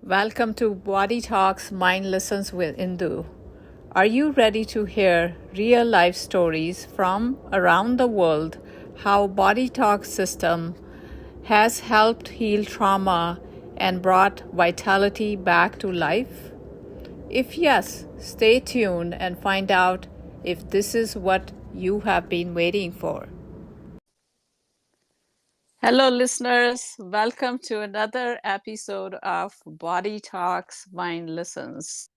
Welcome to Body Talks Mind Lessons with Indu. Are you ready to hear real life stories from around the world how Body Talk system has helped heal trauma and brought vitality back to life? If yes, stay tuned and find out if this is what you have been waiting for. Hello, listeners. Welcome to another episode of Body Talks Mind Lessons.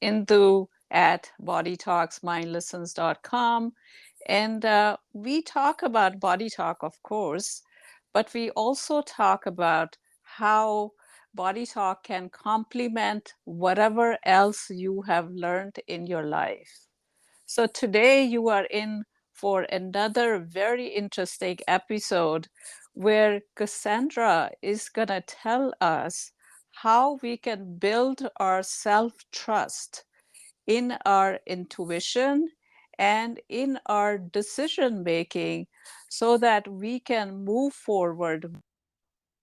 Indu at bodytalksmindlessons.com. And we talk about body talk, of course, but we also talk about how body talk can complement whatever else you have learned in your life. So today you are in for another very interesting episode where Cassandra is going to tell us how we can build our self-trust in our intuition and in our decision making so that we can move forward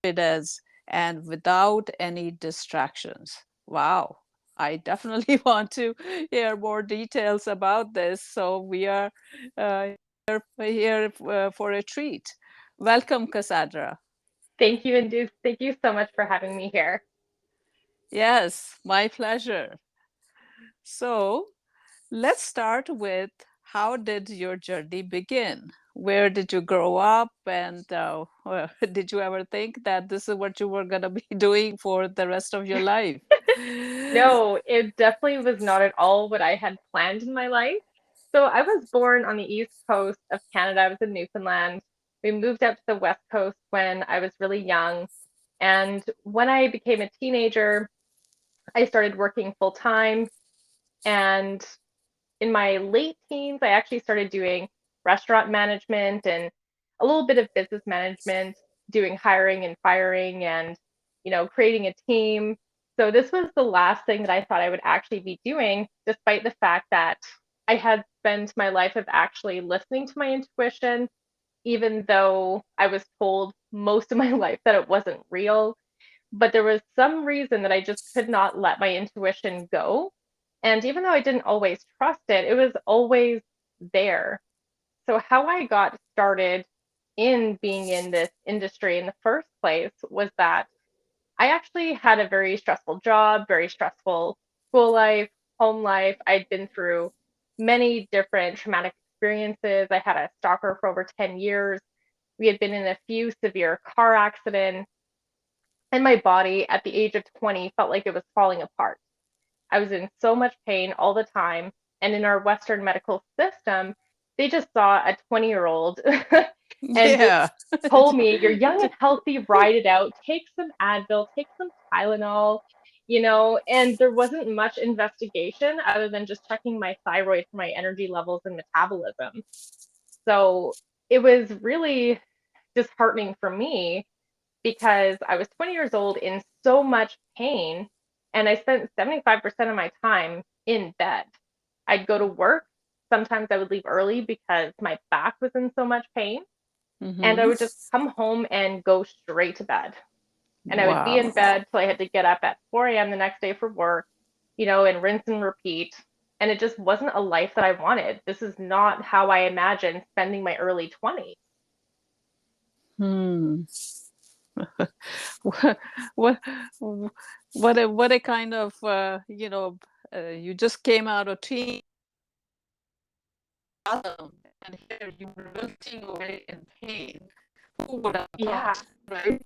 with us and without any distractions. Wow. I definitely want to hear more details about this. So we are uh, here for a treat. Welcome, Cassandra. Thank you, Indu. Thank you so much for having me here. Yes, my pleasure. So let's start with how did your journey begin? Where did you grow up? And did you ever think that this is what you were going to be doing for the rest of your life? No, it definitely was not at all what I had planned in my life. So I was born on the east coast of Canada. I was in Newfoundland. We moved out to the west coast when I was really young. And when I became a teenager, I started working full time. And in my late teens, I actually started doing restaurant management and a little bit of business management, doing hiring and firing and, creating a team. So this was the last thing that I thought I would actually be doing, despite the fact that I had spent my life of actually listening to my intuition, even though I was told most of my life that it wasn't real. But there was some reason that I just could not let my intuition go. And even though I didn't always trust it, it was always there. So, how I got started in being in this industry in the first place was that I actually had a very stressful job, very stressful school life, home life. I'd been through many different traumatic experiences. I had a stalker for over 10 years. We had been in a few severe car accidents, and my body at the age of 20 felt like it was falling apart. I was in so much pain all the time. And in our Western medical system, they just saw a 20-year-old and just Yeah. told me, "You're young and healthy, ride it out, take some Advil, take some Tylenol." And there wasn't much investigation other than just checking my thyroid for my energy levels and metabolism. So it was really disheartening for me because I was 20 years old in so much pain, and I spent 75% of my time in bed. I'd go to work. Sometimes I would leave early because my back was in so much pain, and I Mm-hmm. would just come home and go straight to bed. And I would be in Wow. bed till I had to get up at 4 a.m. the next day for work, and rinse and repeat. And it just wasn't a life that I wanted. This is not how I imagined spending my early 20s. Hmm. What, what, what a kind of, you just came out of teen and here you were wilting away in pain. Who would have Yeah, thought, right?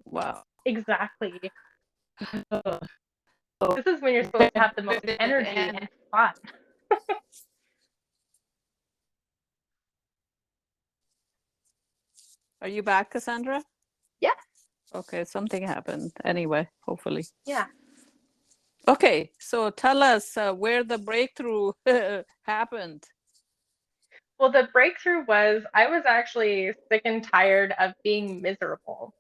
Wow. exactly. So, This is when you're supposed to have the most energy and and fun. are you back, Cassandra? Yeah, Okay, something happened. Anyway, hopefully. yeah. Okay, so tell us where the breakthrough happened. Well, the breakthrough was I was actually sick and tired of being miserable.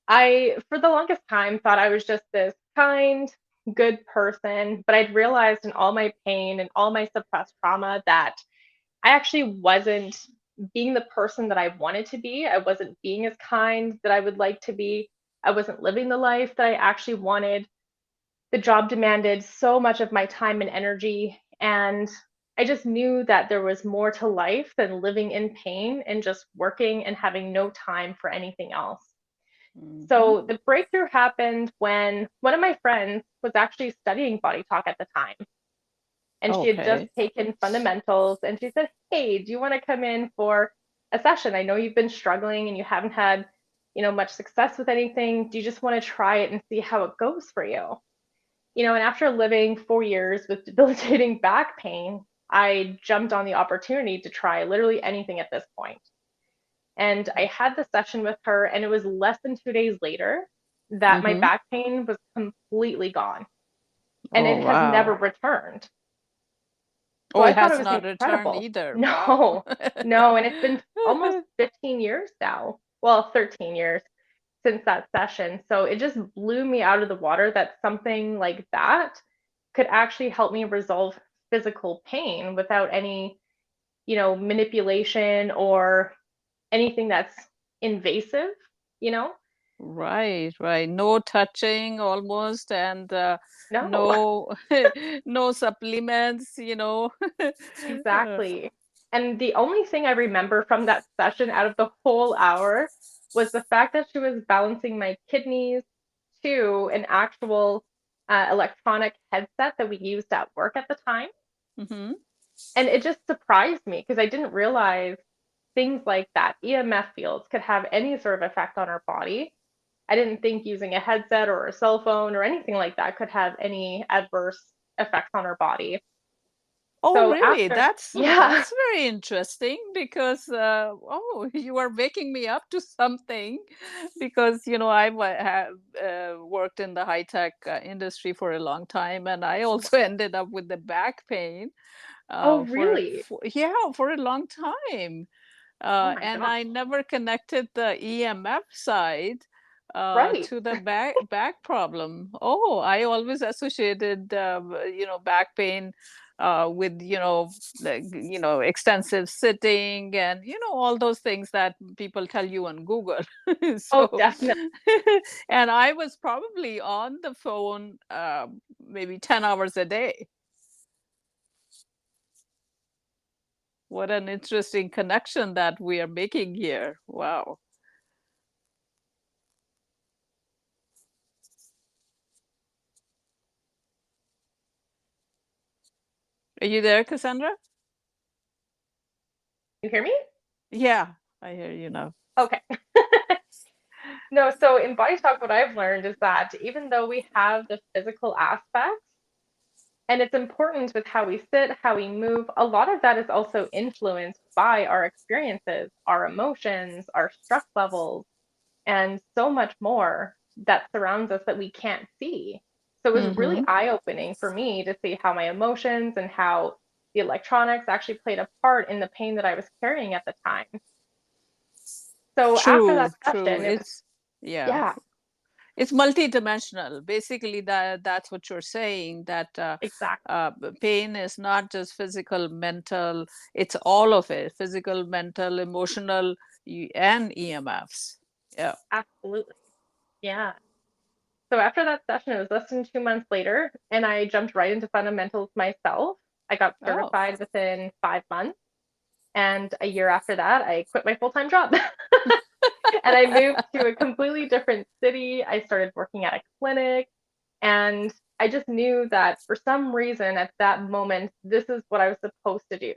I, for the longest time, thought I was just this kind, good person, but I'd realized in all my pain and all my suppressed trauma that I actually wasn't being the person that I wanted to be. I wasn't being as kind that I would like to be. I wasn't living the life that I actually wanted. The job demanded so much of my time and energy, and I just knew that there was more to life than living in pain and just working and having no time for anything else. Hmm. So the breakthrough happened when one of my friends was actually studying body talk at the time. And she had just Okay. taken fundamentals, and she said, "Hey, do you want to come in for a session? I know you've been struggling and you haven't had, much success with anything. Do you just want to try it and see how it goes for you?" And after living 4 years with debilitating back pain, I jumped on the opportunity to try literally anything at this point. And I had the session with her, and it was less than 2 days later that my Hmm. back pain was completely gone, and Oh, it has never wow. returned. So Oh, I it thought it has was not returned incredible. either. Wow. No, no, and it's been almost 15 years now. Well, 13 years since that session. So it just blew me out of the water that something like that could actually help me resolve physical pain without any, manipulation or anything that's invasive, you know? Right, right. No touching almost, and No, no no supplements. Uh, exactly. And the only thing I remember from that session out of the whole hour was the fact that she was balancing my kidneys to an actual electronic headset that we used at work at the time. mhm. And it just surprised me because I didn't realize things like that, EMF fields, could have any sort of effect on our body. I didn't think using a headset or a cell phone or anything like that could have any adverse effects on our body. Oh, So really? after, That's yeah, that's very interesting because oh, you are waking me up to something because have worked in the high tech industry for a long time, and I also ended up with the back pain oh, really? for yeah, for a long time. Oh my And God. I never connected the EMF side Right. to the back problem. Oh, I always associated back pain with extensive sitting and all those things that people tell you on Google. Oh, So, definitely. and I was probably on the phone maybe 10 hours a day. What an interesting connection that we are making here. Wow. Are you there, Cassandra? You hear me? Yeah, I hear you now. Okay. No, so in body talk, what I've learned is that even though we have the physical aspects, and it's important with how we sit, how we move, a lot of that is also influenced by our experiences, our emotions, our stress levels, and so much more that surrounds us that we can't see. So it was really Hmm. eye-opening for me to see how my emotions and how the electronics actually played a part in the pain that I was carrying at the time. So after True, that true. session, it was, Yeah, yeah, it's multidimensional. Basically, that's what you're saying, that exactly, pain is not just physical, mental, it's all of it, physical, mental, emotional, and EMFs. Yeah. absolutely. Yeah. So after that session, it was less than 2 months later, and I jumped right into fundamentals myself. I got Oh, certified within 5 months, and a year after that, I quit my full-time job. And I moved to a completely different city. I started working at a clinic, and I just knew that for some reason at that moment, this is what I was supposed to do.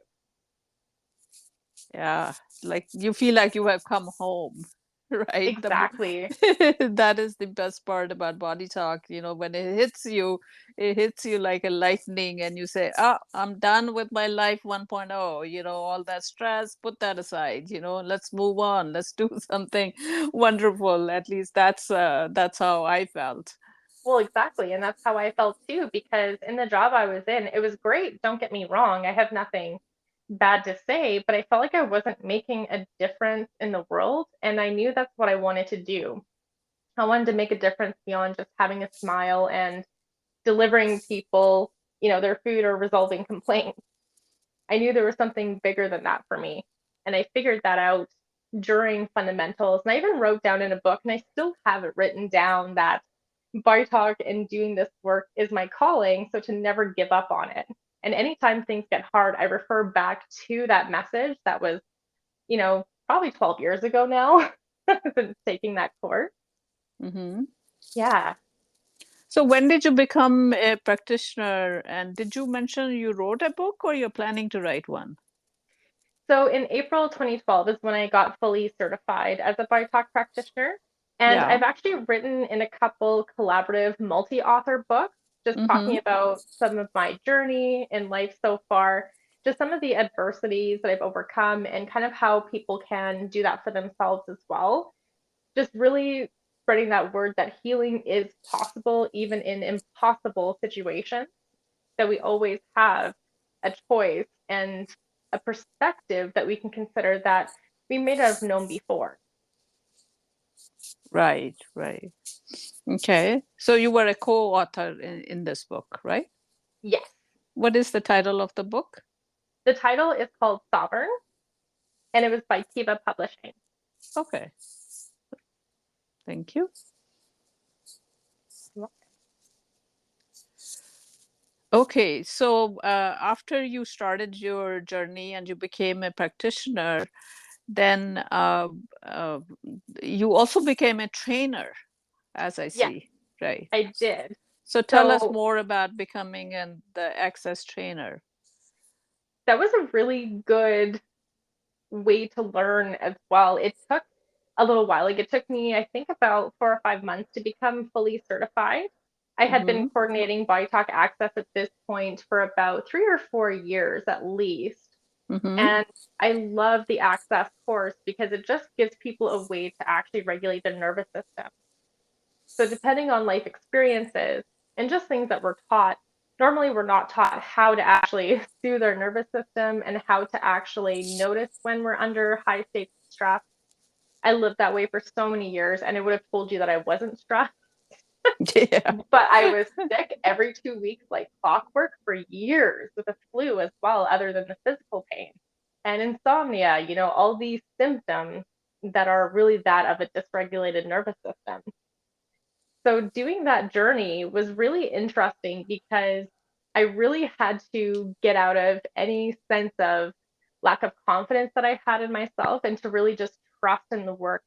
yeah. Like you feel like you have come home, right? Exactly. That is the best part about body talk. When it hits you like a lightning, and you say, "Oh, I'm done with my life 1.0." All that stress, put that aside. Let's move on. Let's do something wonderful. At least that's how I felt. Well, exactly. And that's how I felt too, because in the job I was in, it was great. Don't get me wrong. I have nothing bad to say, but I felt like I wasn't making a difference in the world. And I knew that's what I wanted to do. I wanted to make a difference beyond just having a smile and delivering people, their food or resolving complaints. I knew there was something bigger than that for me. And I figured that out during fundamentals. And I even wrote down in a book, and I still have it written down, that body talk and doing this work is my calling. So to never give up on it. And anytime things get hard, I refer back to that message that was, probably 12 years ago now, since taking that course. Hmm. Yeah. So when did you become a practitioner? And did you mention you wrote a book or you're planning to write one? So in April 2012 is when I got fully certified as a BodyTalk practitioner. And Yeah. I've actually written in a couple collaborative multi-author books, just talking Hmm. about some of my journey in life so far, just some of the adversities that I've overcome, and kind of how people can do that for themselves as well. Just really spreading that word that healing is possible, even in impossible situations, that we always have a choice and a perspective that we can consider that we may not have known before. Right, right. Okay. So you were a co-author in this book, right? Yes. What is the title of the book? The title is called Sovereign, and it was by Kiva Publishing. Okay. Thank you. Okay. So after you started your journey and you became a practitioner, then uh, you also became a trainer, as I Yes, see. Right. I did. So tell us So more about becoming the access trainer. that was a really good way to learn as well. It took a little while. Like, it took me, I think, about 4 or 5 months to become fully certified. I had been Mm-hmm. coordinating Body Talk Access at this point for about 3 or 4 years at least. Mm-hmm. And I love the Access course because it just gives people a way to actually regulate their nervous system. So, depending on life experiences and just things that we're taught, normally we're not taught how to actually soothe our nervous system and how to actually notice when we're under high states of stress. I lived that way for so many years, and I would have told you that I wasn't stressed, Yeah. but I was sick every 2 weeks like clockwork for years, with a flu as well, other than the physical pain and insomnia, all these symptoms that are really that of a dysregulated nervous system. So doing that journey was really interesting because I really had to get out of any sense of lack of confidence that I had in myself, and to really just trust in the work,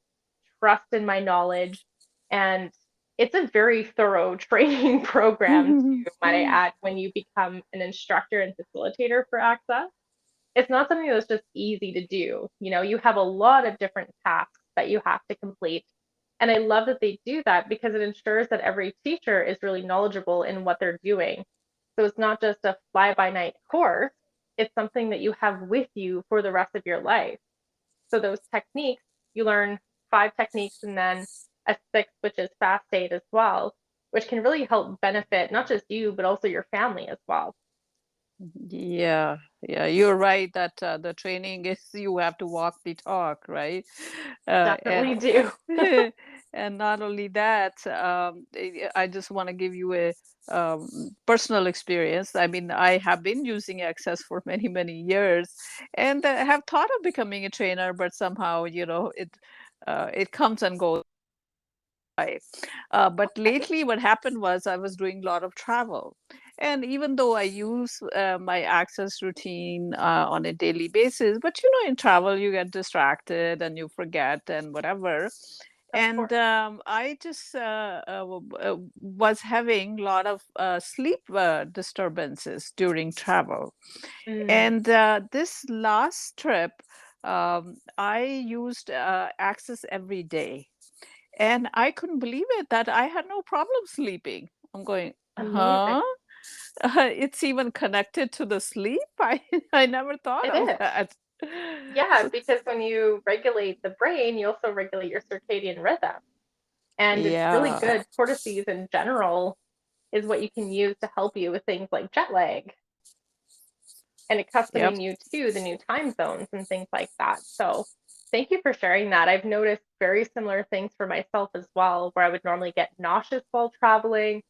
trust in my knowledge. And it's a very thorough training program too, might I add, when you become an instructor and facilitator for Access. It's not something that's just easy to do. You have a lot of different tasks that you have to complete. And I love that they do that because it ensures that every teacher is really knowledgeable in what they're doing. So it's not just a fly by night course, it's something that you have with you for the rest of your life. So those techniques, you learn 5 techniques and then a sixth, which is fast aid as well, which can really help benefit not just you, but also your family as well. Yeah, yeah, you're right that the training is you have to walk the talk, right? And Definitely do. and not only that, I just want to give you a um, personal experience. I mean, I have been using Access for many, many years, and have thought of becoming a trainer, but somehow, it comes and goes. Right. But Okay. lately, what happened was I was doing a lot of travel. And even though I use my access routine on a daily basis, but in travel, you get distracted and you forget and whatever. Of And course. I just was having a lot of sleep disturbances during travel. Mm, And this last trip, I used access every day and I couldn't believe it that I had no problem sleeping. I'm going, amazing. huh? It's even connected to the sleep? I never thought It of is. that. Yeah, So, because when you regulate the brain, you also regulate your circadian rhythm. And it's really yeah. good. Cortices in general is what you can use to help you with things like jet lag and Yep. accustoming you to the new time zones and things like that. So thank you for sharing that. I've noticed very similar things for myself as well, where I would normally get nauseous while traveling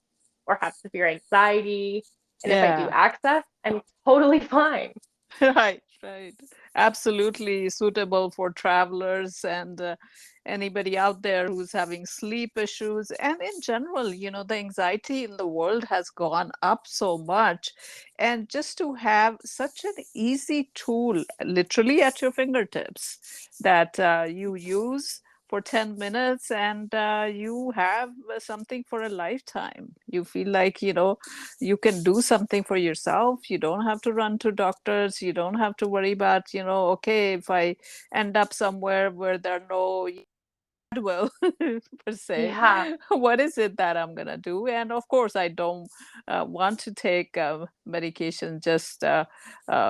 or have severe anxiety. And if I do Yeah. access, I'm totally fine. Right, right. Absolutely suitable for travelers and anybody out there who's having sleep issues. And in general, the anxiety in the world has gone up so much. And just to have such an easy tool, literally at your fingertips, that you use for 10 minutes and you have something for a lifetime. You feel like, you can do something for yourself. You don't have to run to doctors. You don't have to worry about, okay, if I end up somewhere where there are no will per se, Yeah. what is it that I'm gonna do? And of course I don't want to take medication just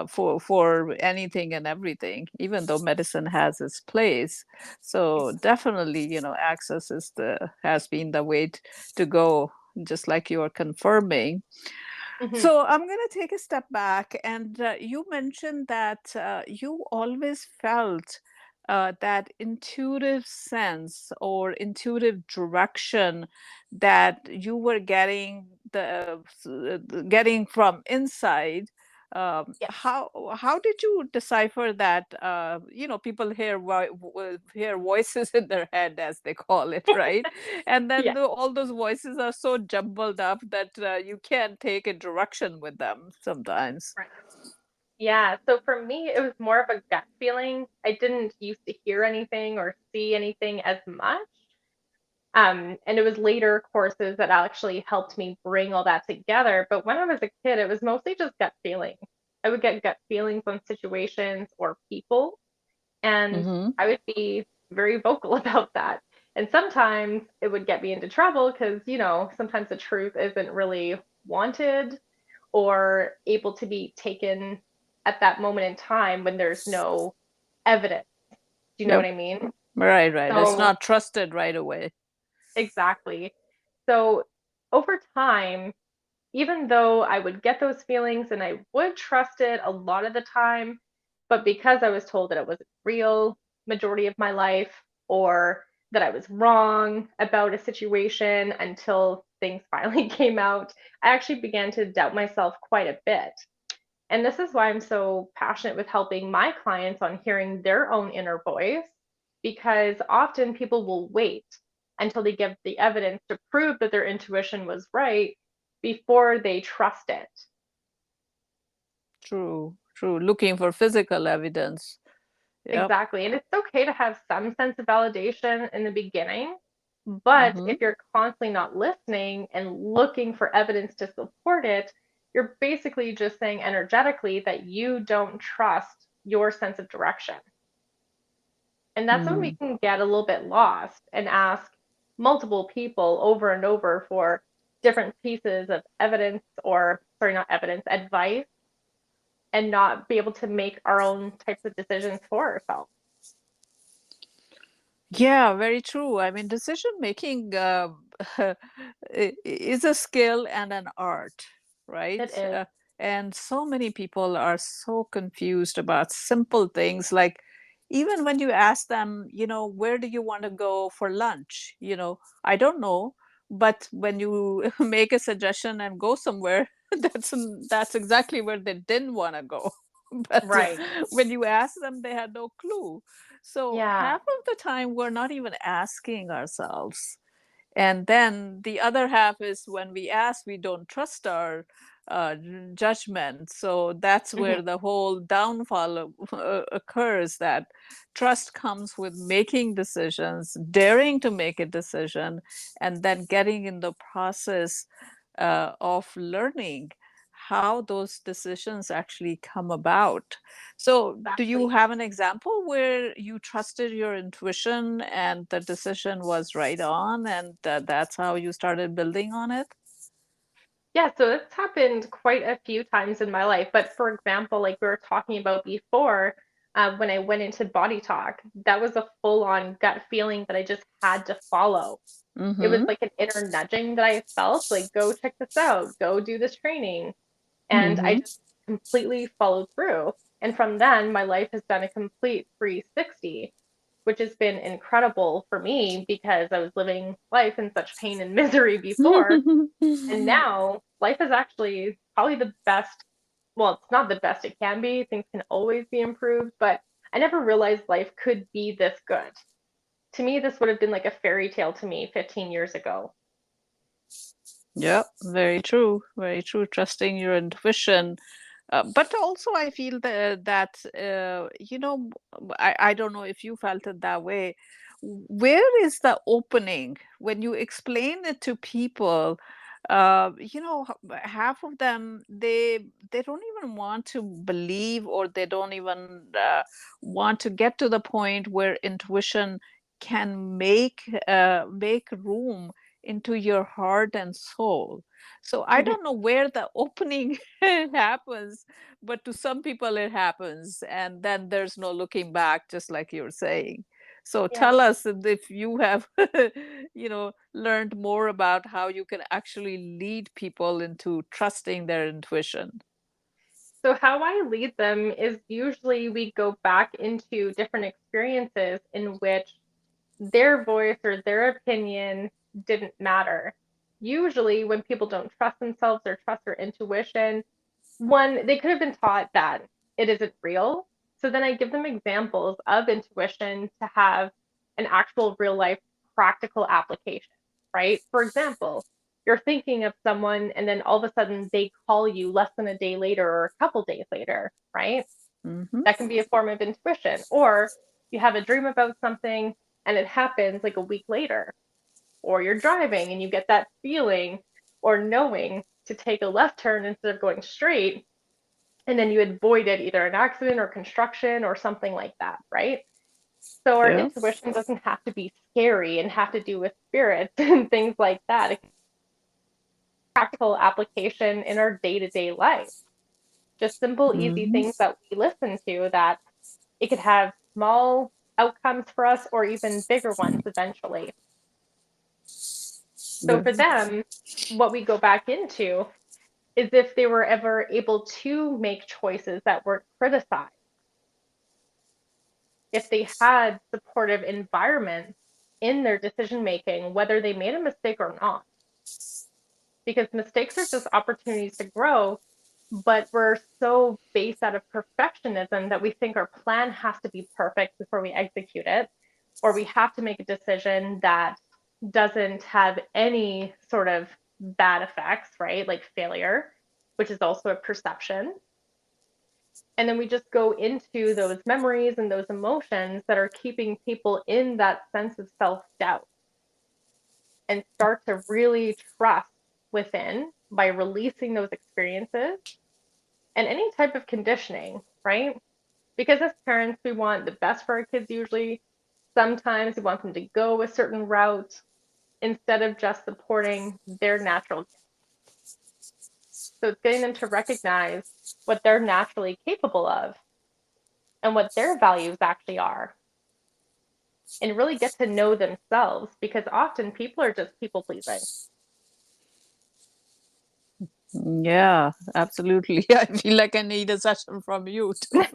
for anything and everything, even though medicine has its place. So definitely, access has been the way to go, just like you are confirming. Hmm. So I'm going to take a step back. And you mentioned that you always felt that intuitive sense or intuitive direction that you were getting from inside. Yes. How did you decipher that? People hear voices in their head, as they call it, right? And then Yeah. all those voices are so jumbled up that you can't take a direction with them sometimes. Right. Yeah. So for me, it was more of a gut feeling. I didn't used to hear anything or see anything as much. And it was later courses that actually helped me bring all that together. But when I was a kid, it was mostly just gut feeling. I would get gut feelings on situations or people, and Mm-hmm. I would be very vocal about that. And sometimes it would get me into trouble because, sometimes the truth isn't really wanted or able to be taken at that moment in time when there's no evidence. Do you know what Yep. I mean? Right, right. It's So, not trusted right away. exactly. So, over time, even though I would get those feelings and I would trust it a lot of the time, but because I was told that it wasn't real majority of my life, or that I was wrong about a situation until things finally came out, I actually began to doubt myself quite a bit. And this is why I'm so passionate with helping my clients on hearing their own inner voice, because often people will wait until they give the evidence to prove that their intuition was right before they trust it. True, true. Looking for physical evidence. Yep. Exactly. And it's okay to have some sense of validation in the beginning, but Mm-hmm. if you're constantly not listening and looking for evidence to support it, you're basically just saying energetically that you don't trust your sense of direction. And that's when we Mm. can get a little bit lost and ask multiple people over and over for different pieces of evidence, or, sorry, not evidence, advice, and not be able to make our own types of decisions for ourselves. Yeah, very true. I mean, decision making is a skill and an art, right? It is. And so many people are so confused about simple things like even when you ask them, where do you want to go for lunch? I don't know, but when you make a suggestion and go somewhere, that's exactly where they didn't want to go. But Right. when you ask them, they had no clue. So Yeah. half of the time, we're not even asking ourselves. And then the other half is when we ask, we don't trust our judgment. So that's Hmm. where the whole downfall occurs, that trust comes with making decisions, daring to make a decision, and then getting in the process of learning how those decisions actually come about. So, do you Exactly. have an example where you trusted your intuition and the decision was right on, and that's how you started building on it? Yeah, so it's happened quite a few times in my life. But for example, like we were talking about before, when I went into Body Talk, that was a full-on gut feeling that I just had to follow. It was Mm-hmm. like an inner nudging that I felt, like, go check this out, go do this training. And I Mm-hmm. just completely followed through. And from then, my life has done a complete 360, which has been incredible for me because I was living life in such pain and misery before. And now life is actually probably the best, well, it's not the best it can be. Things can always be improved, but I never realized life could be this good. To me, this would have been like a fairy tale to me 15 years ago. Yeah, very true. Very true. Trusting your intuition. But also, I feel that I don't know if you felt it that way. Where is the opening when you explain it to people? Half of them they don't even want to believe, or they don't even want to get to the point where intuition can make room into your heart and soul. So I don't know where the opening happens, but to some people it happens, and then there's no looking back, just like you're saying. So Yeah. tell us if you have, learned more about how you can actually lead people into trusting their intuition. So, how I lead them is usually we go back into different experiences in which their voice or their opinion didn't matter. Usually, when people don't trust themselves or trust their intuition, one, they could have been taught that it isn't real. So then I give them examples of intuition to have an actual real life practical application, right? For example, you're thinking of someone and then all of a sudden they call you less than a day later or a couple days later, right? Hmm. That can be a form of intuition. Or you have a dream about something and it happens like a week later. Or you're driving and you get that feeling or knowing to take a left turn instead of going straight, and then you avoided either an accident or construction or something like that, right? So our Yeah. intuition doesn't have to be scary and have to do with spirits and things like that. It's practical application in our day-to-day life. Just simple, easy Hmm. things that we listen to that it could have small outcomes for us or even bigger ones eventually. So Yeah. for them, what we go back into is if they were ever able to make choices that weren't criticized, if they had supportive environments in their decision making, whether they made a mistake or not. Because mistakes are just opportunities to grow, but we're so based out of perfectionism that we think our plan has to be perfect before we execute it, or we have to make a decision that doesn't have any sort of bad effects, right? Like failure, which is also a perception. And then we just go into those memories and those emotions that are keeping people in that sense of self doubt and start to really trust within by releasing those experiences and any type of conditioning, right? Because as parents, we want the best for our kids usually. Sometimes we want them to go a certain route instead of just supporting their natural gifts. So it's getting them to recognize what they're naturally capable of and what their values actually are and really get to know themselves because often people are just people pleasing. Yeah, absolutely. I feel like I need a session from you to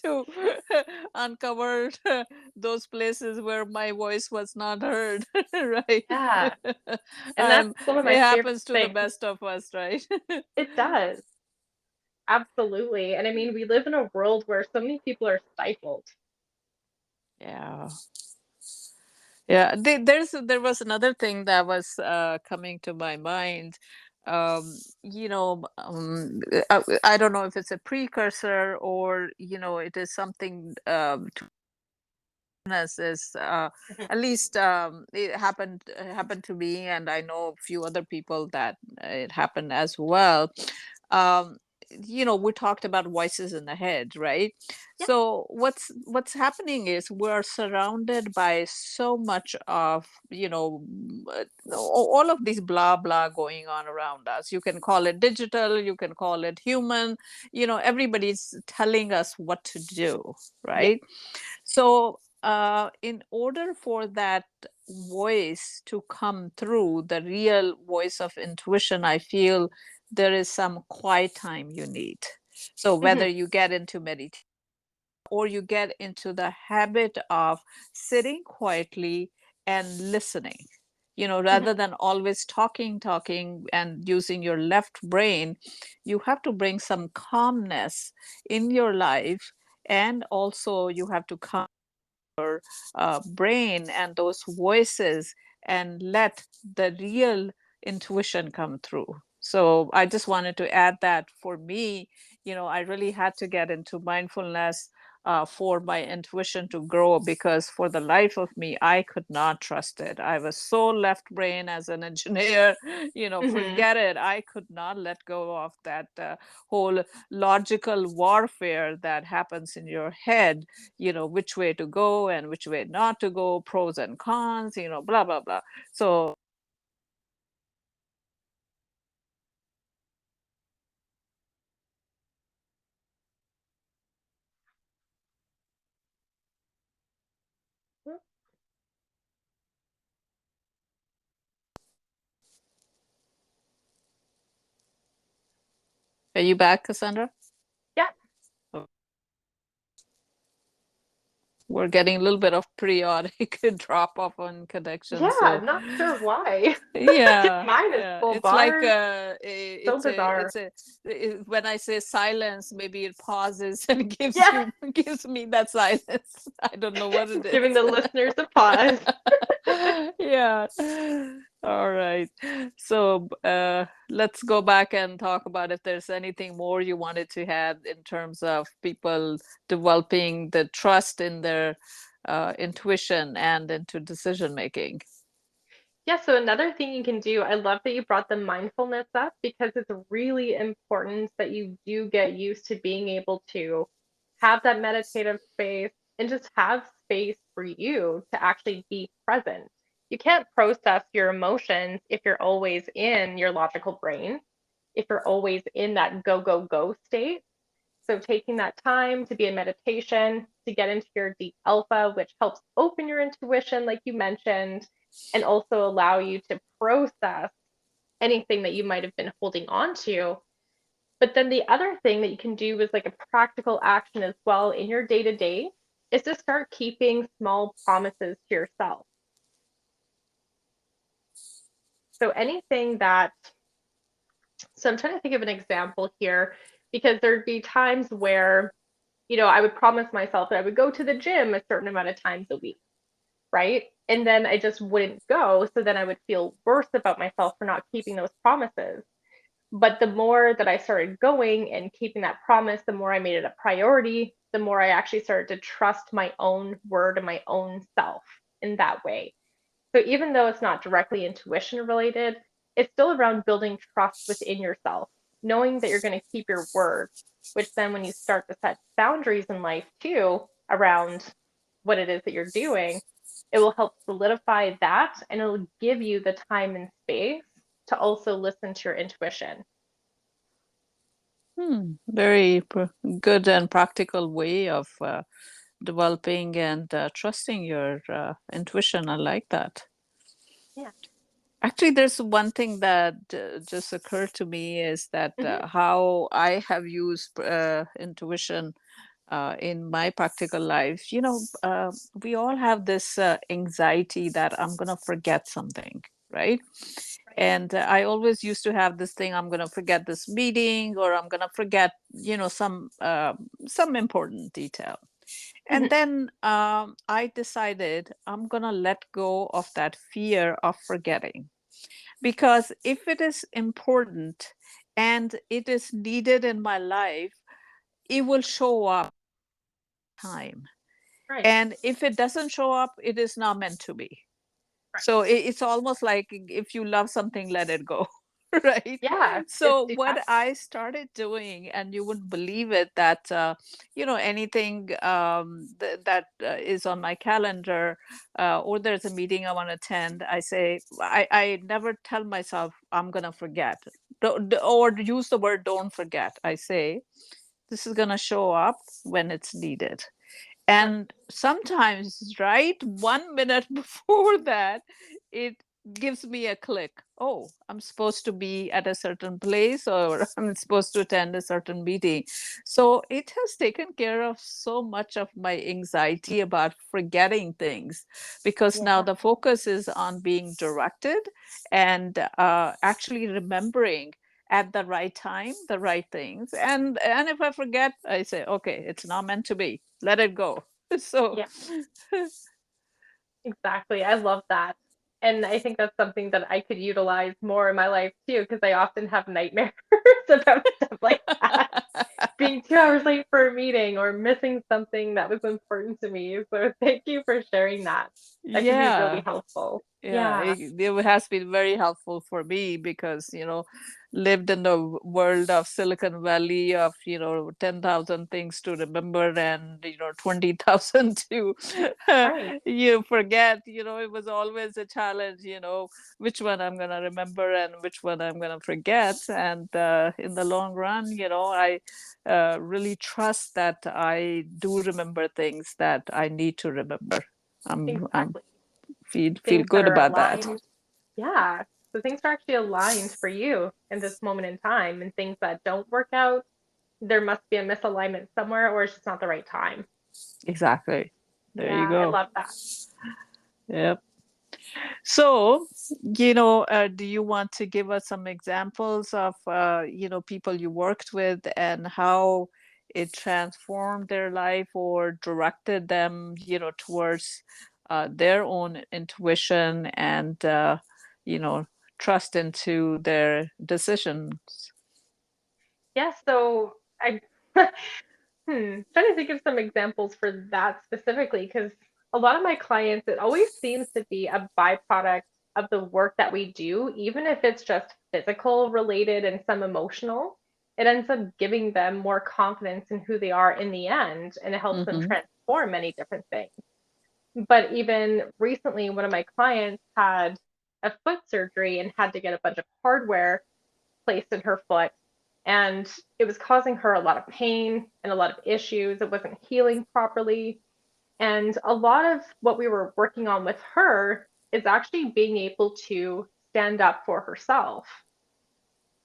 to uncover those places where my voice was not heard, right? Yeah. And that's some of It my favorite happens to the things. best of us, right? It does. Absolutely. And I mean, we live in a world where so many people are stifled. Yeah. Yeah, there was another thing that was coming to my mind. I don't know if it's a precursor, or it is something to us is Mhm. at least it happened to me, and I know a few other people that it happened as well. um we talked about voices in the head, right? Yeah. So what's happening is we're surrounded by so much of all of these blah blah going on around us. You can call it digital, you can call it human. Everybody's telling us what to do, Yeah. right? So, in order for that voice to come through, the real voice of intuition, I feel there is some quiet time you need. So, Hmm. whether you get into meditation or you get into the habit of sitting quietly and listening. Mhm. rather than always talking and using your left brain. You have to bring some calmness in your life, and also you have to calm brain and those voices, and let the real intuition come through. So I just wanted to add that for me, I really had to get into mindfulness for my intuition to grow, because for the life of me, I could not trust it. I was so left brain as an engineer, Mhm. forget it. I could not let go of that whole logical warfare that happens in your head, which way to go and which way not to go, pros and cons, blah, blah, blah. So are you back, Cassandra? Yeah. Oh, we're getting a little bit of periodic drop off on connection. Yeah, So not sure why. Just yeah, mine is yeah, full it's like bars. So it's bizarre. when I say silence, maybe it pauses and gives Yeah, you gives me that silence. I don't know what it giving is. the listeners a pause. Yeah. All right. So let's go back and talk about if there's anything more you wanted to add in terms of people developing the trust in their intuition and into decision making. Yeah, so another thing you can do, I love that you brought the mindfulness up because it's really important that you do get used to being able to have that meditative space and just have space for you to actually be present. You can't process your emotions if you're always in your logical brain, if you're always in that go, go, go state. So taking that time to be in meditation, to get into your deep alpha, which helps open your intuition, like you mentioned, and also allow you to process anything that you might have been holding on to. But then the other thing that you can do is like a practical action as well in your day to day is to start keeping small promises to yourself. So anything that, so I'm trying to think of an example here because there'd be times where I would promise myself that I would go to the gym a certain amount of times a week, right? And then I just wouldn't go. So then I would feel worse about myself for not keeping those promises. But the more that I started going and keeping that promise, the more I made it a priority, the more I actually started to trust my own word and my own self in that way. So even though it's not directly intuition related, it's still around building trust within yourself, knowing that you're going to keep your word, which then when you start to set boundaries in life too around what it is that you're doing, it will help solidify that and it'll give you the time and space to also listen to your intuition. Very good and practical way of developing and trusting your intuition. I like that. Yeah. Actually, there's one thing that just occurred to me is that Hmm. how I have used intuition in my practical life. We all have this anxiety that I'm going to forget something, right? Right. And I always used to have this thing: I'm going to forget this meeting, or I'm going to forget, some important detail. And Hmm. then I decided I'm going to let go of that fear of forgetting, because if it is important and it is needed in my life, it will show up time. Right. And if it doesn't show up, it is not meant to be. Right. So it's almost like if you love something, let it go. Right. Yeah. It's So what detached. I started doing, and you wouldn't believe it, that anything that is on my calendar, or there's a meeting I want to attend, I say, I never tell myself I'm gonna forget. Or use the word don't forget. I say this is gonna show up when it's needed. Right. And sometimes, right, 1 minute before that, it gives me a click. Oh, I'm supposed to be at a certain place, or I'm supposed to attend a certain meeting. So it has taken care of so much of my anxiety about forgetting things, because now Yeah. the focus is on being directed and actually remembering at the right time the right things. And if I forget, I say, okay, it's not meant to be. Let it go. So Yeah. Exactly. I love that. And I think that's something that I could utilize more in my life too, because I often have nightmares about stuff like that. Being 2 hours late for a meeting or missing something that was important to me. So thank you for sharing that. That could be really yeah. helpful. Yeah, Yeah. it has been very helpful for me because, lived in the world of Silicon Valley of, 10,000 things to remember and, 20,000 to Right. you forget. It was always a challenge, which one I'm going to remember and which one I'm going to forget. And in the long run, I really trust that I do remember things that I need to remember. I'm Exactly. feel Things that good are about that. aligned. Yeah. So things are actually aligned for you in this moment in time, and things that don't work out, there must be a misalignment somewhere, or it's just not the right time. Exactly. There you Yeah, I go. love that. Yep. So, do you want to give us some examples of, people you worked with and how it transformed their life or directed them, towards their own intuition and, you know, trust into their decisions? Yeah, so I trying to think of some examples for that specifically, because a lot of my clients, it always seems to be a byproduct of the work that we do, even if it's just physical related and some emotional. It ends up giving them more confidence in who they are in the end, and it helps them Mm-hmm. transform many different things. But even recently, one of my clients had a foot surgery and had to get a bunch of hardware placed in her foot. And it was causing her a lot of pain and a lot of issues. It wasn't healing properly. And a lot of what we were working on with her is actually being able to stand up for herself.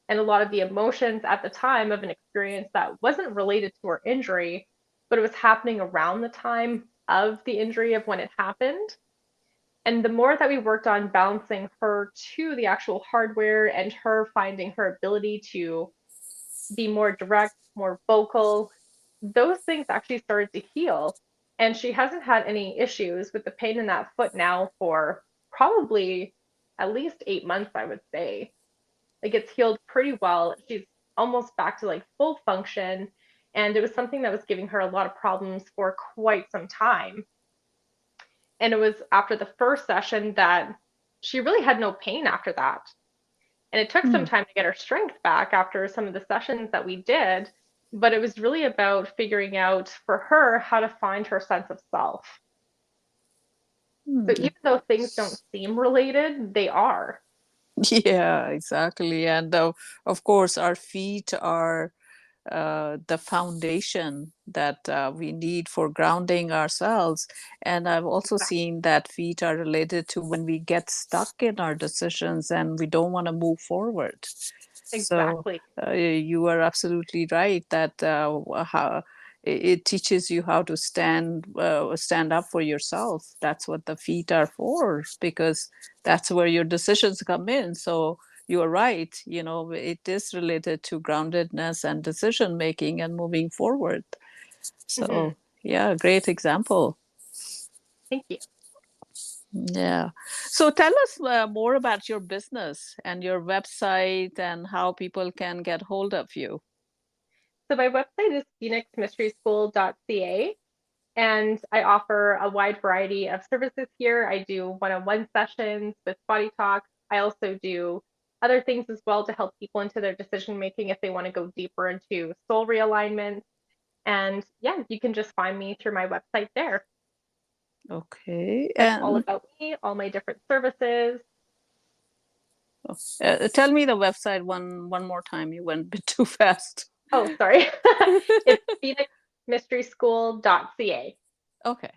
And a lot of the emotions at the time of an experience that wasn't related to her injury, but it was happening around the time of the injury of when it happened. And the more that we worked on balancing her to the actual hardware and her finding her ability to be more direct, more vocal, those things actually started to heal. And she hasn't had any issues with the pain in that foot now for probably at least 8 months, I would say. Like it's healed pretty well. She's almost back to like full function. And it was something that was giving her a lot of problems for quite some time. And it was after the first session that she really had no pain after that. And it took some time to get her strength back after some of the sessions that we did, but it was really about figuring out for her how to find her sense of self. So Mm-hmm. even though things don't seem related, they are. Yeah, exactly. And of course, our feet are the foundation that we need for grounding ourselves. And I've also Exactly. seen that feet are related to when we get stuck in our decisions and we don't want to move forward. So Exactly. you are absolutely right that how it teaches you how to stand up for yourself. That's what the feet are for, because that's where your decisions come in. So you are right. It is related to groundedness and decision making and moving forward. Hmm. So yeah, great example. Thank you. Yeah. So tell us more about your business and your website and how people can get hold of you. So my website is phoenixmysteryschool.ca, and I offer a wide variety of services here. I do one-on-one sessions with Body Talk. I also do other things as well to help people into their decision making if they want to go deeper into soul realignment. And yeah, you can just find me through my website there. Okay. That's all And about me, all my different services. tell me the website one more time. You went a bit too fast. Oh, sorry. It's phoenixmysteryschool.ca. Okay.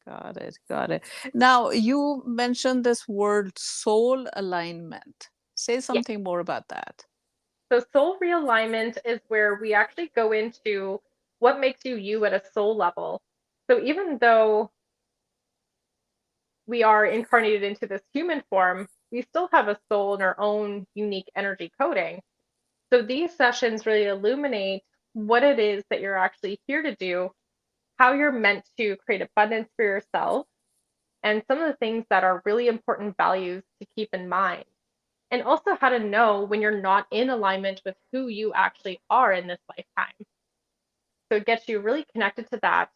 Got it. Got it. Now, you mentioned this word soul alignment. Say Yeah. something more about that. So soul realignment is where we actually go into what makes you you at a soul level. So even though we are incarnated into this human form, we still have a soul and our own unique energy coding. So these sessions really illuminate what it is that you're actually here to do, how you're meant to create abundance for yourself, and some of the things that are really important values to keep in mind. And also how to know when you're not in alignment with who you actually are in this lifetime. So it gets you really connected to that.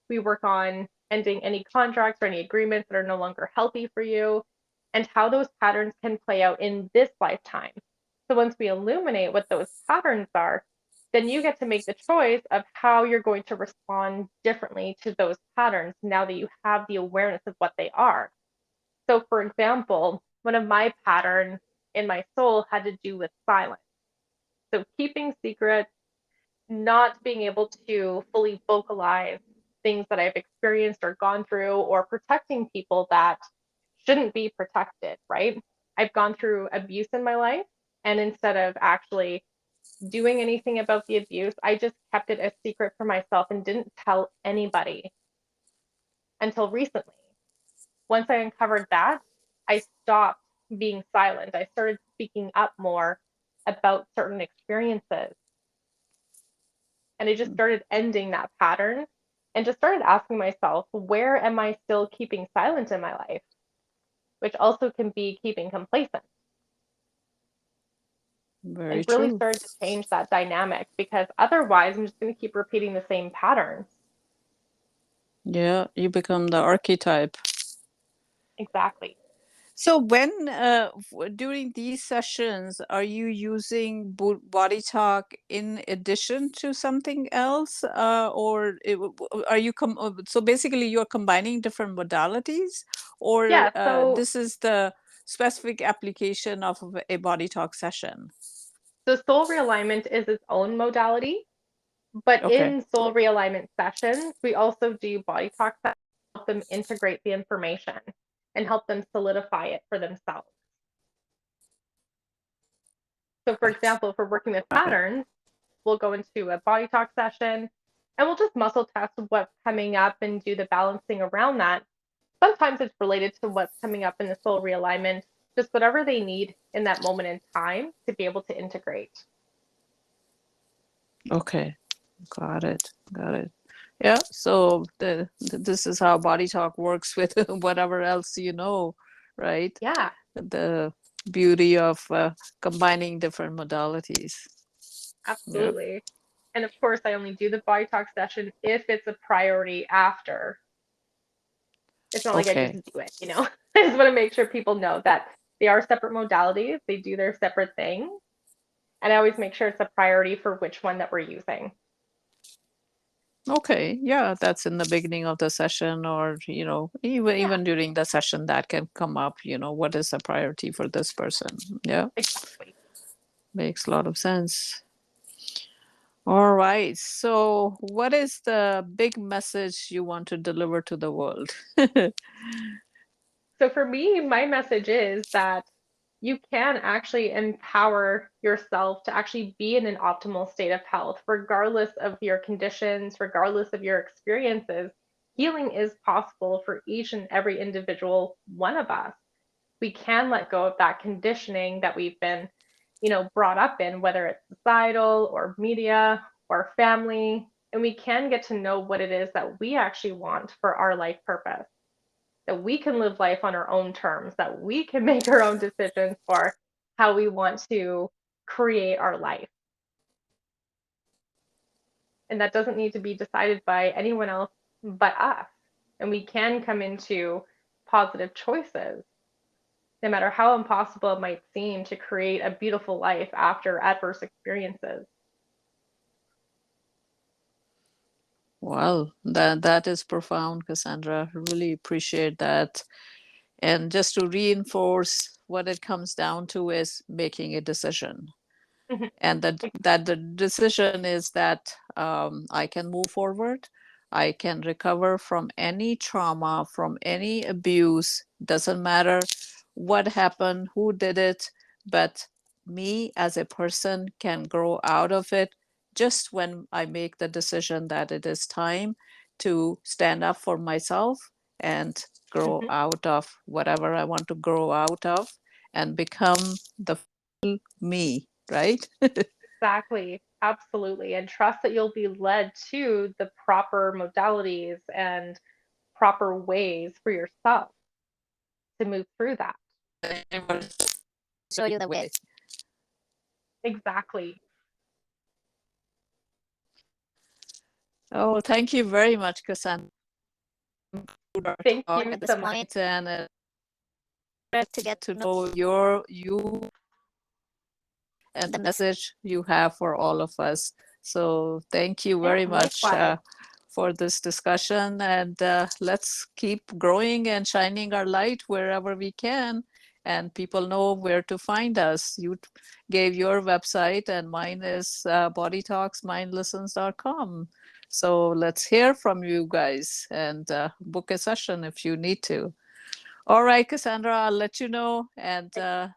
We work on ending any contracts or any agreements that are no longer healthy for you and how those patterns can play out in this lifetime. So once we illuminate what those patterns are, then you get to make the choice of how you're going to respond differently to those patterns now that you have the awareness of what they are. So, for example, one of my patterns in my soul had to do with silence. So, keeping secrets, not being able to fully vocalize things that I've experienced or gone through, or protecting people that shouldn't be protected, right? I've gone through abuse in my life, and instead of actually doing anything about the abuse, I just kept it a secret for myself and didn't tell anybody until recently. Once I uncovered that, I stopped being silent. I started speaking up more about certain experiences. And I just started ending that pattern and just started asking myself, where am I still keeping silent in my life? Which also can be keeping complacent. And Very really true. started to change that dynamic because otherwise I'm just going to keep repeating the same patterns. Yeah, you become the archetype. Exactly. So when during these sessions, are you using body talk in addition to something else, or are you so basically you're combining different modalities, or Yeah. So, this is the specific application of a body talk session? so soul realignment is its own modality. But Okay, in soul realignment sessions, we also do body talk sessions to help them integrate the information and help them solidify it for themselves. So, for example, if we're working with got it. patterns, we'll go into a body talk session and we'll just muscle test what's coming up and do the balancing around that. Sometimes it's related to what's coming up in the soul realignment, just whatever they need in that moment in time to be able to integrate. Okay, got it. Got it. Yeah. So this is how body talk works with whatever else right? Yeah, The beauty of combining different modalities. Yeah. absolutely. And of course, I only do the body talk session if it's a priority after. It's not like I just Okay. do it, you know? I just want to make sure people know that they are separate modalities, they do their separate things. And I always make sure it's a priority for which one that we're using. Okay. Yeah, that's in the beginning of the session, or even Yeah, during the session that can come up. What is a priority for this person? Yeah, exactly. makes a lot of sense. All right. So, what is the big message you want to deliver to the world? So for me, my message is that you can actually empower yourself to actually be in an optimal state of health, regardless of your conditions, regardless of your experiences. Healing is possible for each and every individual one of us. We can let go of that conditioning that we've been, brought up in, whether it's societal or media or family, and we can get to know what it is that we actually want for our life purpose, that we can live life on our own terms, that we can make our own decisions for how we want to create our life. And that doesn't need to be decided by anyone else but us. And we can come into positive choices, no matter how impossible it might seem, to create a beautiful life after adverse experiences. Well, that is profound, Cassandra. Really appreciate that. And just to reinforce, what it comes down to is making a decision. And that the decision is that I can move forward. I can recover from any trauma, from any abuse. Doesn't matter what happened, who did it, but me as a person can grow out of it just when I make the decision that it is time to stand up for myself and grow Hmm. out of whatever I want to grow out of and become the me, right? Exactly. Absolutely. And trust that you'll be led to the proper modalities and proper ways for yourself to move through that. Show you the way. Exactly. Oh, thank you very much, Cassandra. Our Thank talk you at this so much. point, and to get to know you and the message you have for all of us. So thank you Yeah, very much likewise. for this discussion, and let's keep growing and shining our light wherever we can, and people know where to find us. You gave your website, and mine is bodytalksmindlessons.com. So let's hear from you guys and book a session if you need to. All right, Cassandra, I'll let you know, and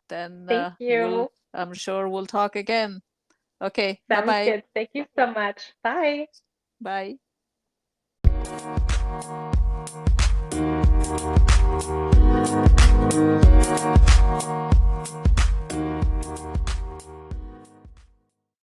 then Thank you. I'm sure we'll talk again. Okay, Sounds bye-bye. good. Thank you so much. Bye. Bye.